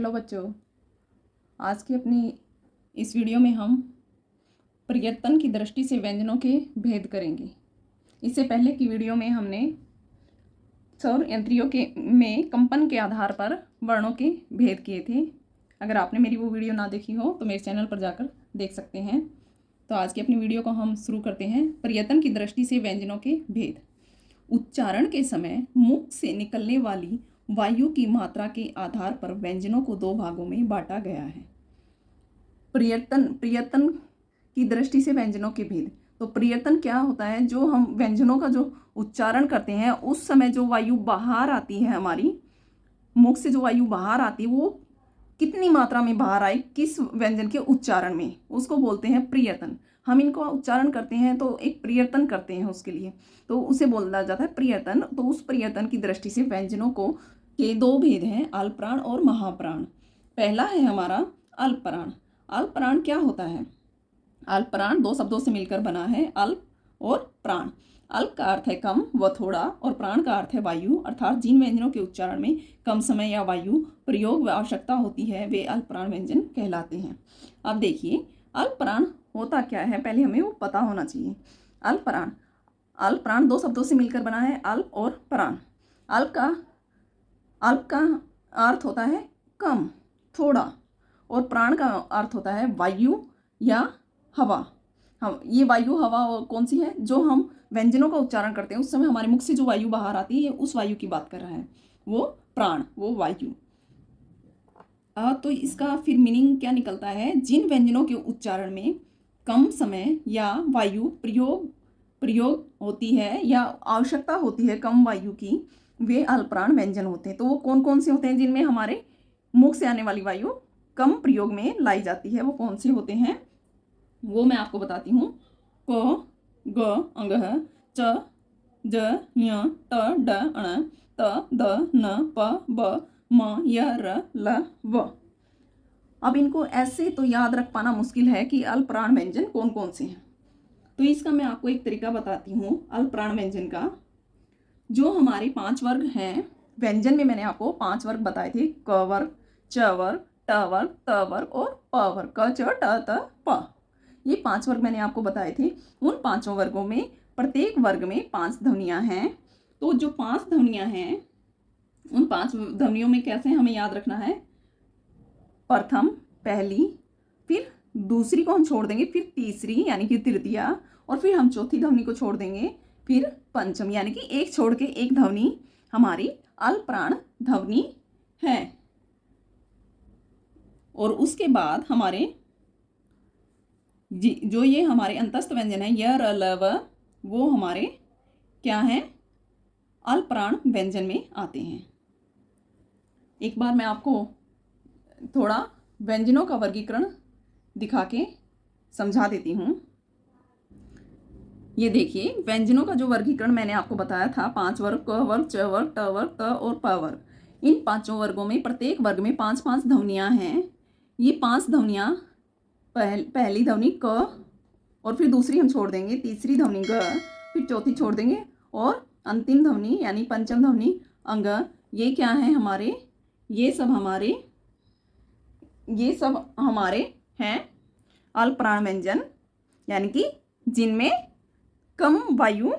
Hello बच्चों, आज की अपनी इस वीडियो में हम प्रयत्न की दृष्टि से व्यंजनों के भेद करेंगे। इससे पहले की वीडियो में हमने सौर यंत्रियों के में कंपन के आधार पर वर्णों के भेद किए थे। अगर आपने मेरी वो वीडियो ना देखी हो तो मेरे चैनल पर जाकर देख सकते हैं। तो आज की अपनी वीडियो को हम शुरू करते हैं। प्रयत्न की दृष्टि से व्यंजनों के भेद। उच्चारण के समय मुख से निकलने वाली वायु की मात्रा के आधार पर व्यंजनों को दो भागों में बांटा गया है। प्रयत्न की दृष्टि से व्यंजनों के भेद। तो प्रयत्न क्या होता है? जो हम व्यंजनों का जो उच्चारण करते हैं उस समय जो वायु बाहर आती है, हमारी मुख से जो वायु बाहर आती है वो कितनी मात्रा में बाहर आई किस व्यंजन के उच्चारण में, उसको बोलते हैं प्रयत्न। हम इनको उच्चारण करते हैं तो एक प्रयत्न करते हैं उसके लिए, तो उसे बोला जाता है प्रयत्न। तो उस प्रयत्न की दृष्टि से व्यंजनों को के दो भेद हैं, अल्पप्राण और महाप्राण। पहला है हमारा अल्पप्राण। अल्पप्राण क्या होता है? अल्पप्राण दो शब्दों से मिलकर बना है, अल्प और प्राण। अल्प का अर्थ है कम व थोड़ा और प्राण का अर्थ है वायु, अर्थात जिन व्यंजनों के उच्चारण में कम समय या वायु प्रयोग व आवश्यकता होती है वे अल्पप्राण व्यंजन कहलाते हैं। अब देखिए अल्पप्राण होता क्या है, पहले हमें वो पता होना चाहिए। अल्पप्राण दो शब्दों से मिलकर बना है, अल्प और प्राण। अल्प का अर्थ होता है कम, थोड़ा, और प्राण का अर्थ होता है वायु या हवा। हम ये वायु हवा कौन सी है? जो हम व्यंजनों का उच्चारण करते हैं उस समय हमारे मुख से जो वायु बाहर आती है उस वायु की बात कर रहा है, वो प्राण, वो वायु। तो इसका फिर मीनिंग क्या निकलता है? जिन व्यंजनों के उच्चारण में कम समय या वायु प्रयोग होती है या आवश्यकता होती है कम वायु की, वे अल्पप्राण व्यंजन होते हैं। तो वो कौन कौन से होते हैं जिनमें हमारे मुख से आने वाली वायु कम प्रयोग में लाई जाती है? वो कौन से होते हैं वो मैं आपको बताती हूँ। क, ग, अंग, च, ज, य, ट, ड, अण, त, द, न, प, ब, म, य, र, ल, व। अब इनको ऐसे तो याद रख पाना मुश्किल है कि अल्पप्राण व्यंजन कौन कौन से हैं। तो इसका मैं आपको एक तरीका बताती हूँ अल्पप्राण व्यंजन का। जो हमारे 5 वर्ग हैं व्यंजन में, मैंने आपको 5 वर्ग बताए थे, क वर्ग, च वर्ग, ट वर्ग, त वर्ग और प वर्ग, क, च, ट, त, प। ये 5 वर्ग मैंने आपको बताए थे। उन 5 वर्गों में प्रत्येक वर्ग में 5 ध्वनियाँ हैं। तो जो 5 ध्वनियाँ हैं उन 5 ध्वनियों में कैसे हमें याद रखना है? प्रथम, पहली, फिर दूसरी को हम छोड़ देंगे, फिर तीसरी यानी कि तृतीया, और फिर हम चौथी ध्वनि को छोड़ देंगे, फिर पंचम, यानी कि एक छोड़ के एक ध्वनि हमारी अल्पप्राण ध्वनि है। और उसके बाद हमारे जो ये हमारे अंतस्थ व्यंजन है य, र, ल, व, वो हमारे क्या हैं? अल्पप्राण व्यंजन में आते हैं। एक बार मैं आपको थोड़ा व्यंजनों का वर्गीकरण दिखा के समझा देती हूँ। ये देखिए व्यंजनों का जो वर्गीकरण मैंने आपको बताया था, 5 वर्ग, क वर्ग, च वर्ग, ट वर्ग, त और प वर्ग। इन 5 वर्गों में प्रत्येक वर्ग में 5-5 ध्वनियाँ हैं। ये 5 ध्वनियाँ, पहली ध्वनि क, और फिर दूसरी हम छोड़ देंगे, तीसरी ध्वनि ग, फिर चौथी छोड़ देंगे, और अंतिम ध्वनि यानी पंचम ध्वनि अंग। ये क्या है हमारे? ये सब हमारे हैं अल्पप्राण व्यंजन, यानी कि जिनमें कम वायु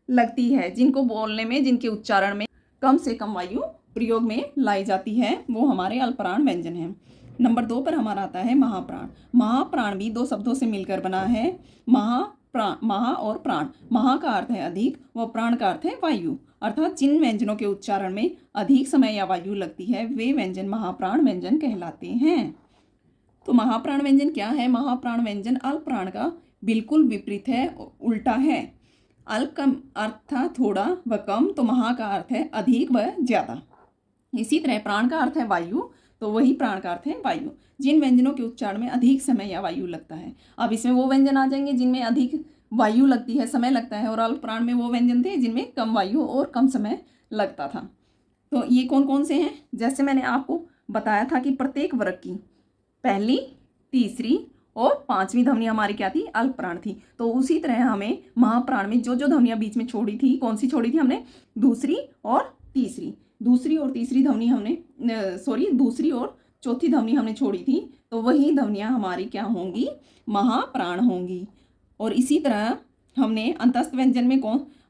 लगती है, जिनको बोलने में, जिनके उच्चारण में कम से कम वायु प्रयोग में लाई जाती है, वो हमारे अल्पप्राण व्यंजन हैं। नंबर 2 पर हमारा आता है महाप्राण। महाप्राण भी 2 शब्दों से मिलकर बना है, महा और प्राण। महा का अर्थ है अधिक व प्राण का अर्थ है वायु, अर्थात जिन व्यंजनों के उच्चारण में अधिक समय या वायु लगती है वे व्यंजन महाप्राण व्यंजन कहलाते हैं। तो महाप्राण व्यंजन क्या है? महाप्राण व्यंजन अल्पप्राण का बिल्कुल विपरीत है, उल्टा है। अल्प का अर्थ था थोड़ा व कम, तो महा का अर्थ है अधिक व ज्यादा। इसी तरह प्राण का अर्थ है वायु, तो वही प्राण का अर्थ है वायु। जिन व्यंजनों के उच्चारण में अधिक समय या वायु लगता है। अब इसमें वो व्यंजन आ जाएंगे जिनमें अधिक वायु लगती है, समय लगता है, और अल्पप्राण में वो व्यंजन थे जिनमें कम वायु और कम समय लगता था। तो ये कौन कौन से हैं? जैसे मैंने आपको बताया था कि प्रत्येक वर्ग की पहली, तीसरी और 5वीं ध्वनि हमारी क्या थी? अल्पप्राण थी। तो उसी तरह हमें महाप्राण में जो जो ध्वनियाँ बीच में छोड़ी थी, कौन सी छोड़ी थी हमने? दूसरी और तीसरी ध्वनि हमने दूसरी और चौथी ध्वनि हमने छोड़ी थी, तो वही ध्वनियाँ हमारी क्या होंगी, महाप्राण होंगी। और इसी तरह हमने अंतस्थ व्यंजन में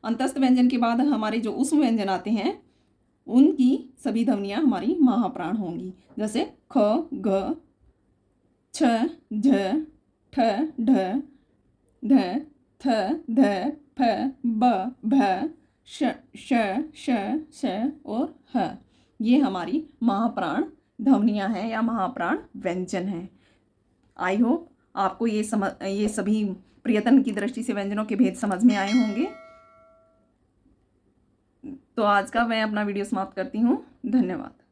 अंतस्थ व्यंजन के बाद हमारे जो ऊष्म व्यंजन आते हैं उनकी सभी ध्वनियाँ हमारी महाप्राण होंगी। जैसे ख, घ, छ, झ, ठ, ढ, ध, थ, ध, फ, ब, भ, श, श और ह। ये हमारी महाप्राण ध्वनियाँ हैं या महाप्राण व्यंजन हैं। आई होप आपको ये सभी प्रयत्न की दृष्टि से व्यंजनों के भेद समझ में आए होंगे। तो आज का मैं अपना वीडियो समाप्त करती हूँ। धन्यवाद।